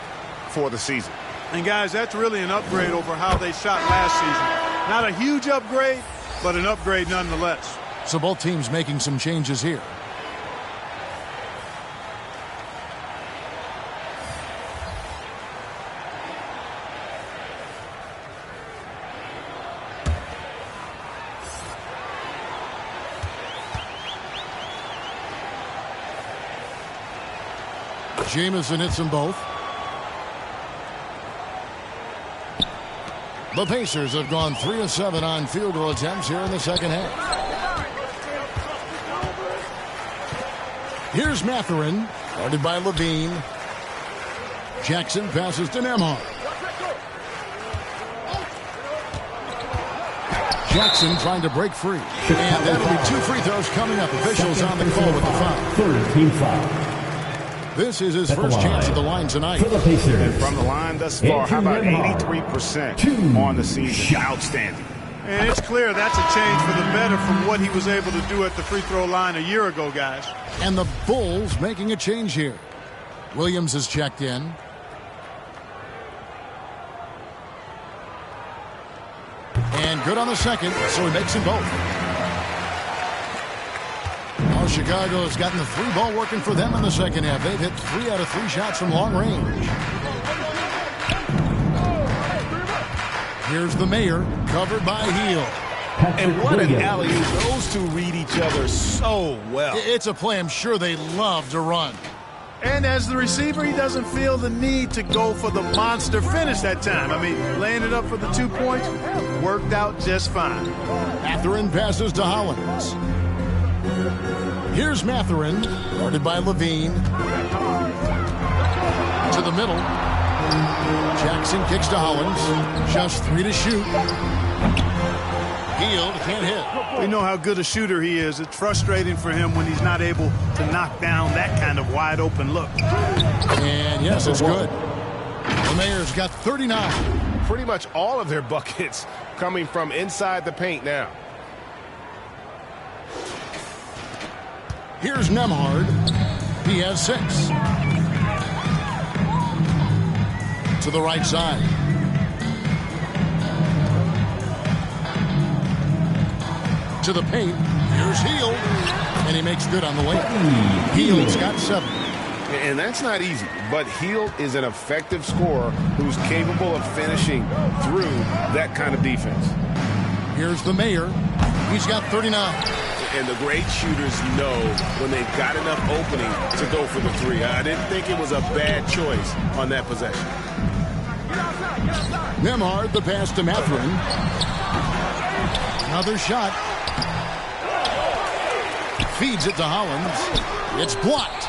for the season. And, guys, that's really an upgrade over how they shot last season. Not a huge upgrade, but an upgrade nonetheless. So both teams making some changes here. Jamison hits them both. The Pacers have gone 3 of 7 on field goal attempts here in the second half. Here's Mathurin, guarded by Levine. Jackson passes to Nembhard. Jackson trying to break free. And that'll be 2 free throws coming up. Officials on the call with the foul. Third team foul. This is his first chance at the line tonight. And from the line thus far, how about 83% on the season? Outstanding. And it's clear that's a change for the better from what he was able to do at the free throw line a year ago, guys. And the Bulls making a change here. Williams is checked in. And good on the second, so he makes them both. Chicago has gotten the 3 ball working for them in the second half. They've hit 3 out of 3 shots from long range. Here's the Mayor, covered by Hield. And what an alley-oop. Those two read each other so well. It's a play I'm sure they love to run. And as the receiver, he doesn't feel the need to go for the monster finish that time. I mean, laying it up for the 2 points worked out just fine. Mathurin passes to Hollins. Here's Mathurin, guarded by Levine. To the middle. Jackson kicks to Hollins. Just 3 to shoot. Hield can't hit. We know how good a shooter he is. It's frustrating for him when he's not able to knock down that kind of wide open look. And yes, it's good. The Mayor's got 39. Pretty much all of their buckets coming from inside the paint now. Here's Nembhard. He has 6. To the right side. To the paint. Here's Hield. And he makes good on the way. Hield's got 7. And that's not easy, but Hield is an effective scorer who's capable of finishing through that kind of defense. Here's the Mayor. He's got 39. And the great shooters know when they've got enough opening to go for the 3. I didn't think it was a bad choice on that possession. Nembhard, the pass to Mathurin. Another shot. Feeds it to Hollins. It's blocked.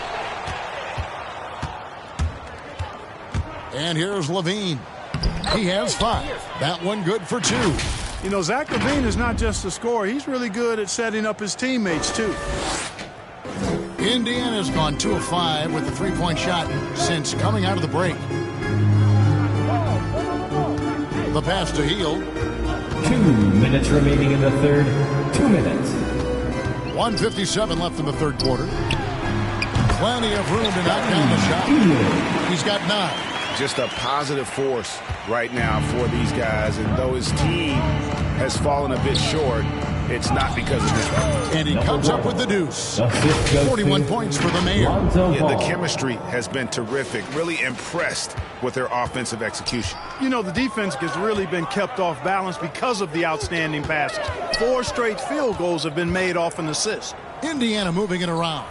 And here's Levine. He has 5. That one good for 2. You know, Zach LaVine is not just a scorer. He's really good at setting up his teammates, too. Indiana's gone 2 of 5 with the 3-point shot since coming out of the break. The pass to Hield. 2 minutes remaining in the third. 2 minutes. 1:57 left in the third quarter. Plenty of room to knock down the shot. He's got 9. Just a positive force right now for these guys. And though his team has fallen a bit short, it's not because of him. And he comes up with the deuce. 41 points for the Mayor. Yeah, the chemistry has been terrific. Really impressed with their offensive execution. You know, the defense has really been kept off balance because of the outstanding passes. 4 straight field goals have been made off an assist. Indiana moving it around.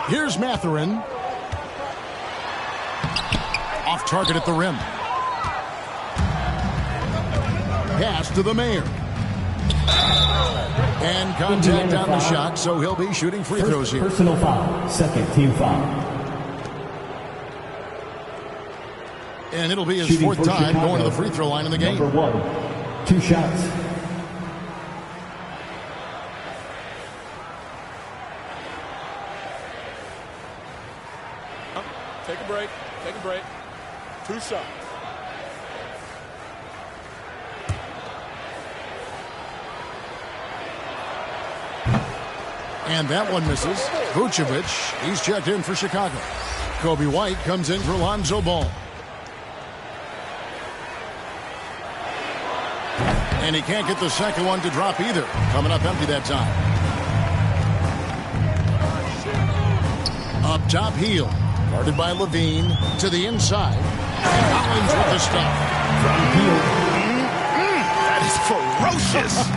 Here's Mathurin. Off target at the rim. Pass to the Mayor. And contact on the shot, so he'll be shooting free throws here. Personal foul. Second team foul. And it'll be his fourth time going to the free throw line in the game. Number 1. 2 shots. Take a break. Take a break. 2 shots. And that one misses. Vucevic, he's checked in for Chicago. Kobe White comes in for Lonzo Ball. And he can't get the second one to drop either. Coming up empty that time. Up top, Hield. Guarded by Levine. To the inside. And Collins with the stop. From Hield. Ferocious.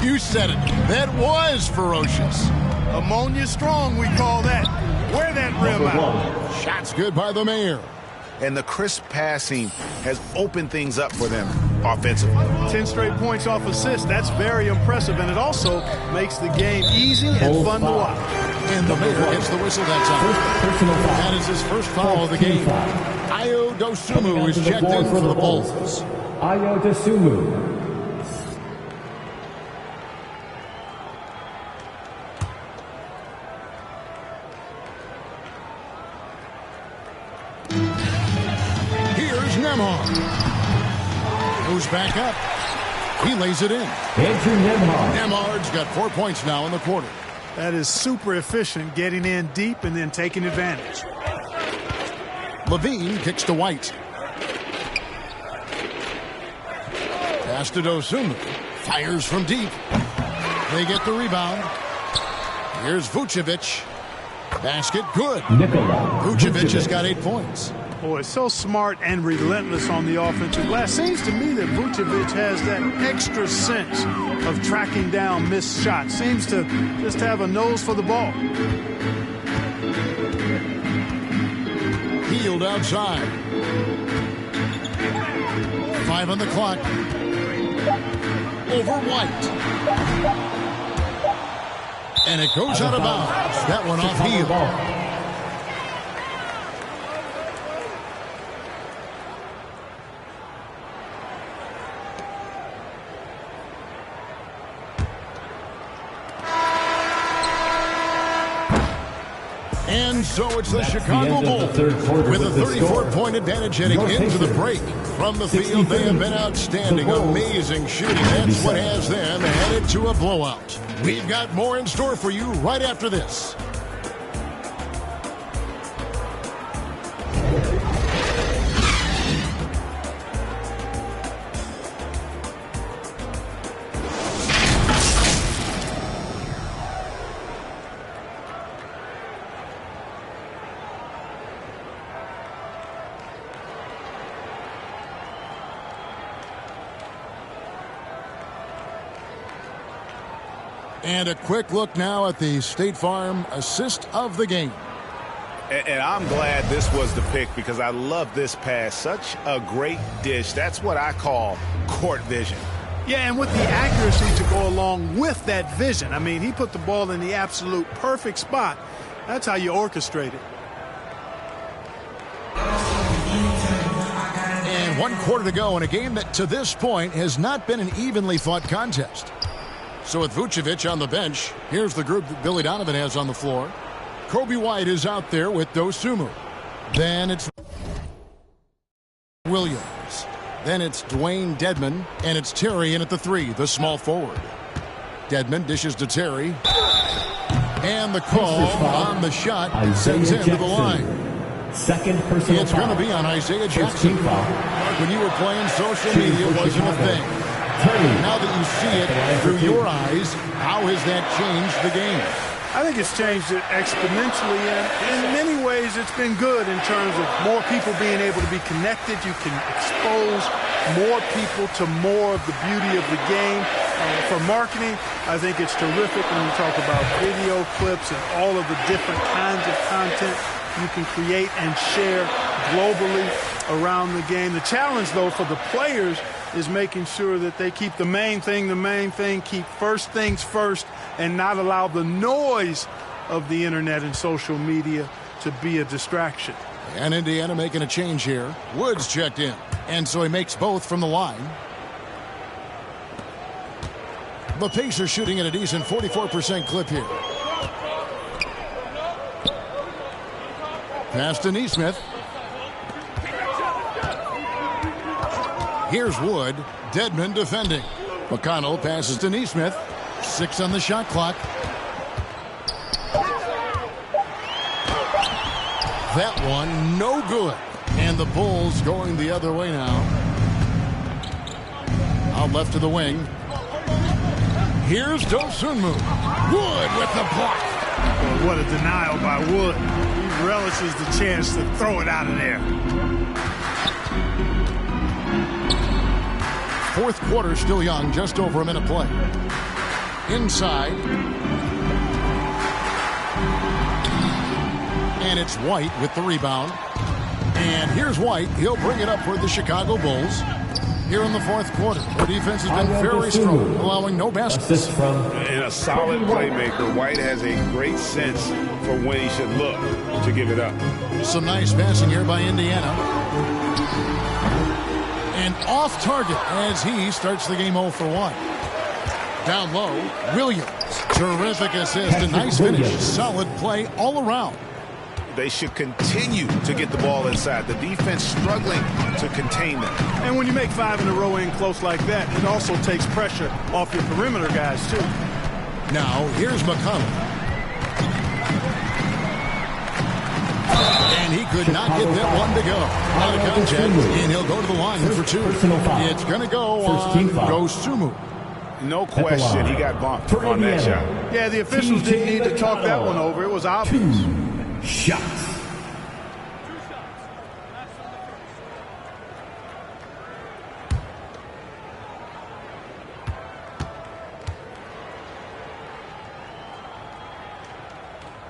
You said it. That was ferocious. Ammonia strong, we call that. Wear that rim out. Shots good by the Mayor. And the crisp passing has opened things up for them offensively. 10 straight points off assists. That's very impressive, and it also makes the game easy and fun to watch. And the Mayor gets the whistle that time. That is his first foul of the game. Ayo Dosunmu is checked in for the Bulls. Ayo Dosunmu. Moves back up. He lays it in. Andrew Nembhard. Nembhard's got 4 points now in the quarter. That is super efficient, getting in deep and then taking advantage. Levine kicks to White. Pass to Dosunmu. Fires from deep. They get the rebound. Here's Vucevic. Basket good. Vucevic has got 8 points. Boy, so smart and relentless on the offensive glass. Seems to me that Vucevic has that extra sense of tracking down missed shots. Seems to just have a nose for the ball. Hield outside. 5 on the clock. Over White. And it goes out of bounds. That one off Hield. And so it's the Chicago Bulls with a 34-point advantage heading into the break. From the field, they have been outstanding, amazing shooting. That's what has them headed to a blowout. We've got more in store for you right after this. And a quick look now at the State Farm assist of the game. And I'm glad this was the pick because I love this pass. Such a great dish. That's what I call court vision. Yeah, and with the accuracy to go along with that vision. I mean, he put the ball in the absolute perfect spot. That's how you orchestrate it. And 1 quarter to go in a game that to this point has not been an evenly fought contest. So with Vucevic on the bench, here's the group that Billy Donovan has on the floor. Kobe White is out there with Dosunmu. Then it's Williams. Then it's Dwayne Dedmon. And it's Terry in at the 3, the small forward. Dedmon dishes to Terry. And the call on the shot sends him to the line. Second personal It's going to be on Isaiah Jackson. When you were playing, social media wasn't a thing. Now that you see it through your eyes, how has that changed the game? I think it's changed it exponentially, and in many ways it's been good in terms of more people being able to be connected. You can expose more people to more of the beauty of the game. For marketing, I think it's terrific when you talk about video clips and all of the different kinds of content you can create and share globally around the game. The challenge, though, for the players is making sure that they keep the main thing, keep first things first, and not allow the noise of the internet and social media to be a distraction. And Indiana making a change here. Woods checked in, and so he makes both from the line. The Pacers shooting at a decent 44% clip here. Pass to Nesmith. Here's Wood. Dedmon defending. McConnell passes to Nesmith. 6 on the shot clock. That one no good. And the Bulls going the other way now. Out left to the wing. Here's Dosunmu. Wood with the block. Well, what a denial by Wood. He relishes the chance to throw it out of there. Fourth quarter still young, just over a minute play. Inside. And it's White with the rebound. And here's White. He'll bring it up for the Chicago Bulls. Here in the fourth quarter, the defense has been very strong, allowing no baskets. And a solid playmaker, White has a great sense for when he should look to give it up. Some nice passing here by Indiana. And off target as he starts the game 0 for 1. Down low, Williams. Terrific assist, a nice finish. Solid play all around. They should continue to get the ball inside. The defense struggling to contain them. And when you make 5 in a row in close like that, it also takes pressure off your perimeter guys, too. Now, here's McConnell. And he could not get that one to go. Out of contact, and he'll go to the line for 2. It's going to go on Dosunmu. No question, he got bumped on that shot. Yeah, the officials didn't need to talk that one over. It was obvious. Shots.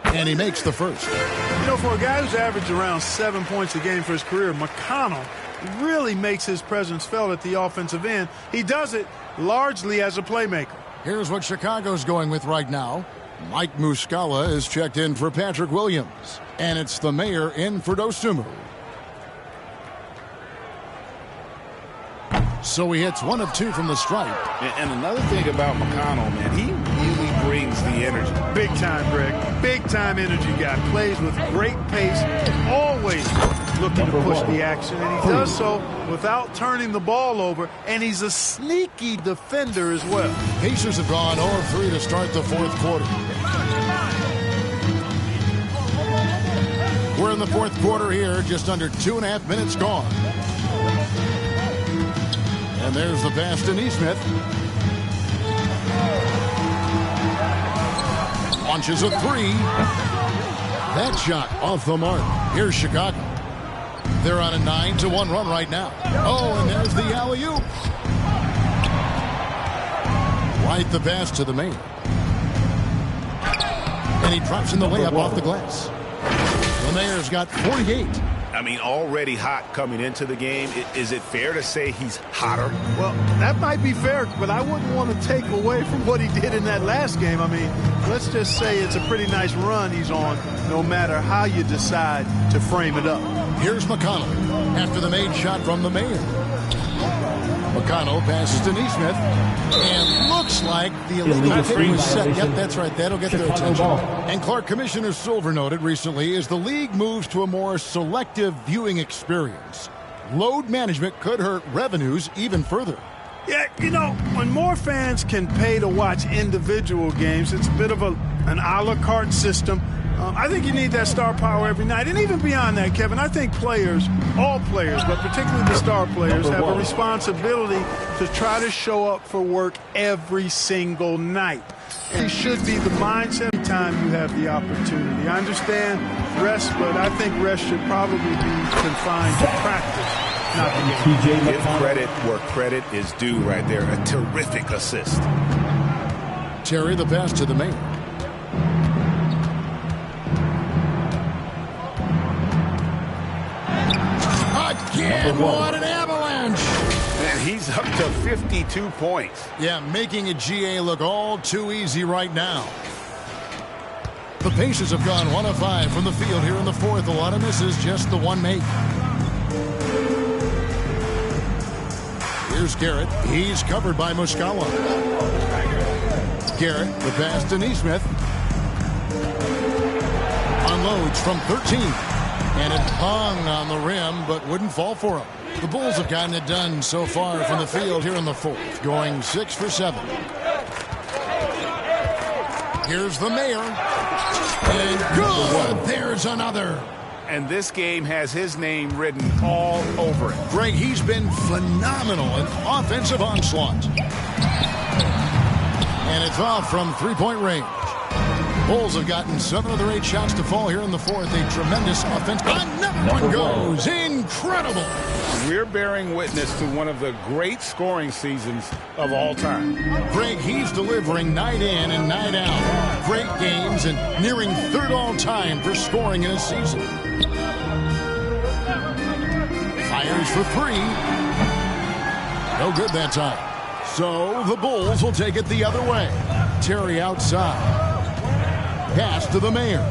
And he makes the first. You know, for a guy who's averaged around 7 points a game for his career, McConnell really makes his presence felt at the offensive end. He does it largely as a playmaker. Here's what Chicago's going with right now. Mike Muscala is checked in for Patrick Williams. And it's the Mayor in for Dosunmu. So he hits 1 of 2 from the stripe. And another thing about McConnell, man, he really brings the energy. Big time, Greg. Big time energy guy. Plays with great pace. Always looking to push the action. And he does so without turning the ball over. And he's a sneaky defender as well. Pacers have gone 0 of 3 to start the fourth quarter. We're in the fourth quarter here. Just under 2.5 minutes gone. And there's the pass to Nesmith. Launches a 3. That shot off the mark. Here's Chicago. They're on a 9-1 run right now. Oh, and there's the alley-oop. Right the pass to the Mayor. And he drops in the layup off the glass. The Mayor's got 48. I mean, already hot coming into the game. Is it fair to say he's hotter? Well, that might be fair, but I wouldn't want to take away from what he did in that last game. I mean, let's just say it's a pretty nice run he's on, no matter how you decide to frame it up. Here's McConnell after the made shot from the Mayor. McConnell passes to Nesmith, and looks like the illegal hit was set. Yep, that's right. That'll get their attention. And Clark, Commissioner Silver noted recently, as the league moves to a more selective viewing experience, load management could hurt revenues even further. Yeah, you know, when more fans can pay to watch individual games, it's a bit of an a la carte system. I think you need that star power every night. And even beyond that, Kevin, I think players, all players, but particularly the star players, have a responsibility to try to show up for work every single night. It should be the mindset every time you have the opportunity. I understand rest, but I think rest should probably be confined to practice not the game. Give credit where credit is due right there. A terrific assist. Terry, the pass to the Mayor. Again, what an avalanche! And he's up to 52 points. Yeah, making a GA look all too easy right now. The Pacers have gone 1 of 5 from the field here in the fourth. A lot of misses, just the one make. Here's Garrett. He's covered by Muscala. Garrett, the pass to Nesmith. Unloads from 13. And it hung on the rim, but wouldn't fall for him. The Bulls have gotten it done so far from the field here in the fourth, going 6 for 7. Here's the Mayor. And good! There's another. And this game has his name written all over it. Greg, he's been phenomenal in offensive onslaught. And it's off from three-point range. Bulls have gotten 7 of their 8 shots to fall here in the fourth. A tremendous offense. Another one goes. Incredible. We're bearing witness to one of the great scoring seasons of all time. Greg, he's delivering night in and night out. Great games and nearing third all-time for scoring in a season. Fires for 3. No good that time. So the Bulls will take it the other way. Terry outside. Pass to the Mayor.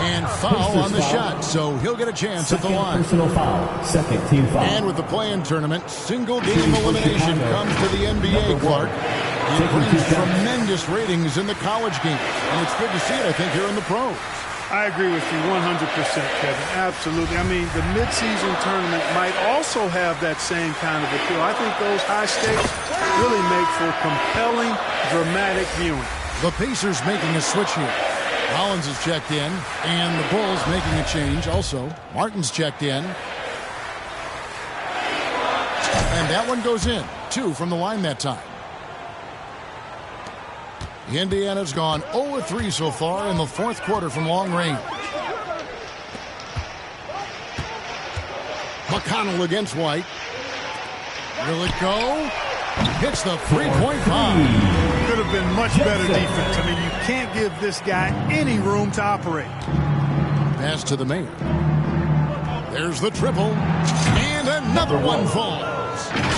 And foul on the shot, so he'll get a chance at the line. Personal foul. Second team foul. And with the play-in tournament, single-game elimination comes to the NBA, Clark. It brings tremendous ratings in the college game. And it's good to see it, I think, here in the pros. I agree with you 100%, Kevin. Absolutely. I mean, the midseason tournament might also have that same kind of appeal. I think those high stakes really make for compelling, dramatic viewing. The Pacers making a switch here. Collins is checked in, and the Bulls making a change also. Martin's checked in. And that one goes in. 2 from the line that time. Indiana's gone 0-3 so far in the fourth quarter from long range. McConnell against White. Will it go? Hits the three-point bomb. Could have been much better defense. I mean, you can't give this guy any room to operate. Pass to the Mayor. There's the triple. And another one falls.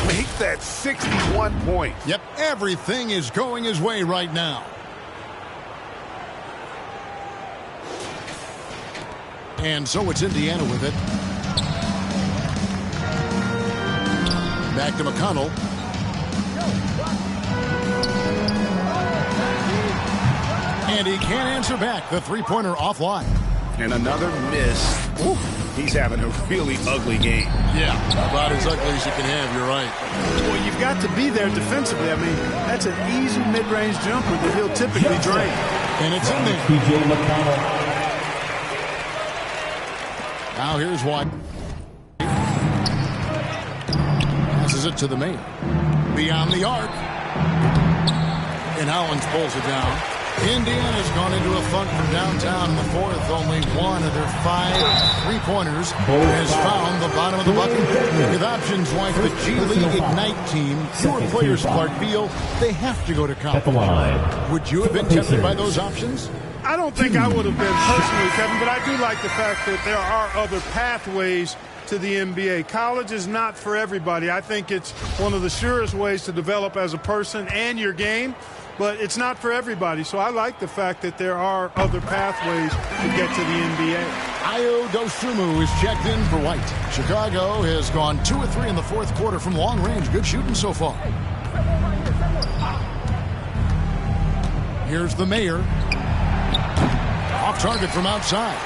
Make that 61 points. Yep, everything is going his way right now. And so it's Indiana with it. Back to McConnell. And he can't answer back. The three-pointer offline. And another miss. Ooh, he's having a really ugly game. Yeah, about as ugly as you can have, you're right. Well, you've got to be there defensively. I mean, that's an easy mid-range jumper that he'll typically drain. And it's in there. T.J. McConnell. Now here's White. Passes it to the Mayor. Beyond the arc. And Hollins pulls it down. Indiana's gone into a funk from downtown in the fourth. Only 1 of their 5 three-pointers has found the bottom of the bucket. With options like the G League Ignite team, fewer players, Clark, feel they have to go to college. Would you have been tempted by those options? I don't think I would have been personally, Kevin, but I do like the fact that there are other pathways to the NBA. College is not for everybody. I think it's one of the surest ways to develop as a person and your game, but it's not for everybody. So I like the fact that there are other pathways to get to the NBA. Ayo Dosunmu is checked in for White. Chicago has gone 2 of 3 in the fourth quarter from long range. Good shooting so far. Here's the Mayor. Off target from outside.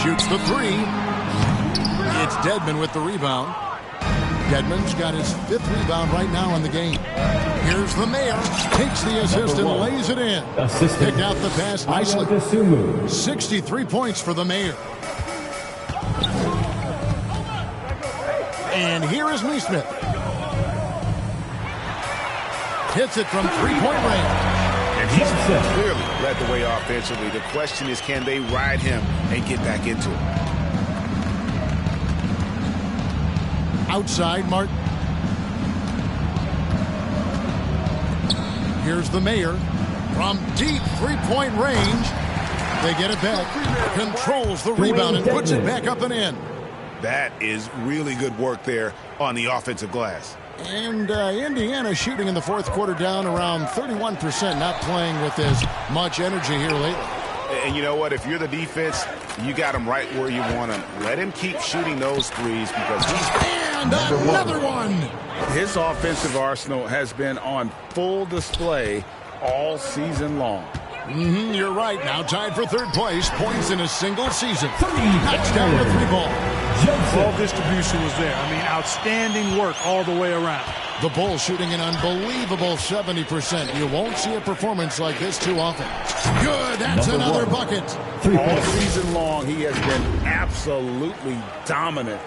Shoots the 3. It's Dedmon with the rebound. Dedmon's got his 5th rebound right now in the game. Here's the Mayor. Takes the assist and lays it in. Picked out the pass nicely. 63 points for the Mayor. And here is Nesmith. Hits it from three-point range. And he's clearly led the way offensively. The question is, can they ride him and get back into it? Outside, Martin. Here's the Mayor from deep three-point range. They get it back. Controls the rebound and puts it back up and in. That is really good work there on the offensive glass. And Indiana shooting in the fourth quarter down around 31%, not playing with as much energy here lately. And you know what? If you're the defense, you got him right where you want him. Let him keep shooting those threes because he's... And another one! His offensive arsenal has been on full display all season long. You're right. Now tied for third place. Points in a single season. Knocks down the three ball. Ball distribution was there. I mean, outstanding work all the way around. The Bulls shooting an unbelievable 70%. You won't see a performance like this too often. Good. That's another bucket. All season long, he has been absolutely dominant.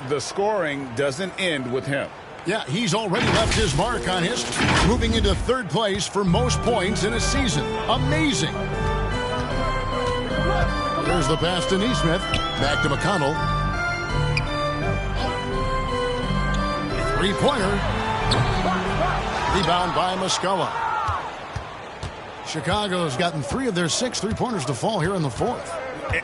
The scoring doesn't end with him. Yeah, he's already left his mark on history, moving into third place for most points in a season. Amazing. There's the pass to Nesmith. Back to McConnell. Three-pointer. Rebound by Muscala. Chicago's gotten 3 of their 6 three-pointers to fall here in the fourth.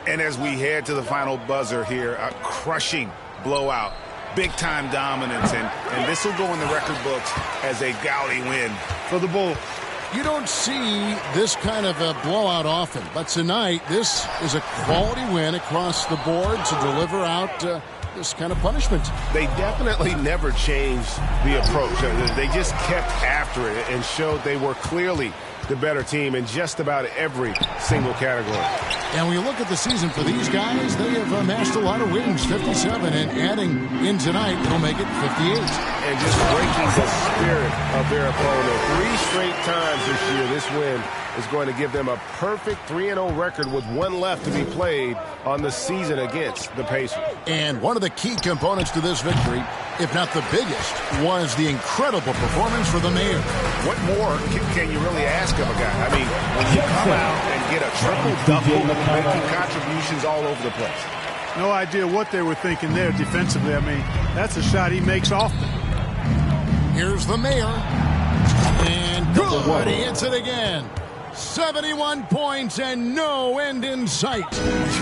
And as we head to the final buzzer here, a crushing blowout. Big-time dominance, and this will go in the record books as a gaudy win for the Bulls. You don't see this kind of a blowout often, but tonight this is a quality win across the board to deliver out this kind of punishment. They definitely never changed the approach. They just kept after it and showed they were clearly the better team in just about every single category. And when you look at the season for these guys, they have amassed a lot of wins, 57, and adding in tonight, it'll make it 58. And just breaking the spirit of their opponent. 3 straight times this year, this win is going to give them a perfect 3-0 record with 1 left to be played on the season against the Pacers. And one of the key components to this victory, if not the biggest, was the incredible performance for the Mayor. What more can you really ask of a guy? I mean, when you come out and get a triple-double, making contributions all over the place. No idea what they were thinking there defensively. I mean, that's a shot he makes often. Here's the Mayor. And good, he hits it again. 71 points and no end in sight.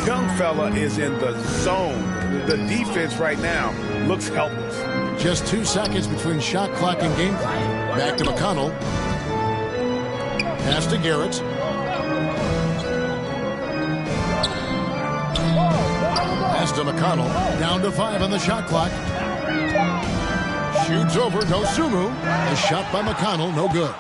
Young fella is in the zone. The defense right now looks helpless. Just 2 seconds between shot clock and game time. Back to McConnell. Pass to Garrett. Pass to McConnell. Down to 5 on the shot clock. Shoots over Dosunmu. A shot by McConnell, no good.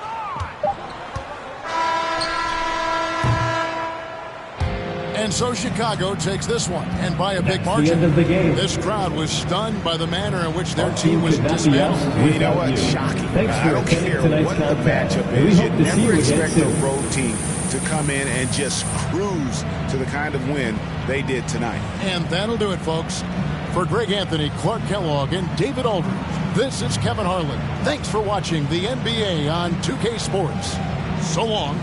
And so Chicago takes this one, and by a big margin. The end of the game. This crowd was stunned by the manner in which their team was dismantled. You know what? Shocking. I don't care what the matchup is. You never expect a road team to come in and just cruise to the kind of win they did tonight. And that'll do it, folks. For Greg Anthony, Clark Kellogg, and David Aldridge, this is Kevin Harlan. Thanks for watching the NBA on 2K Sports. So long.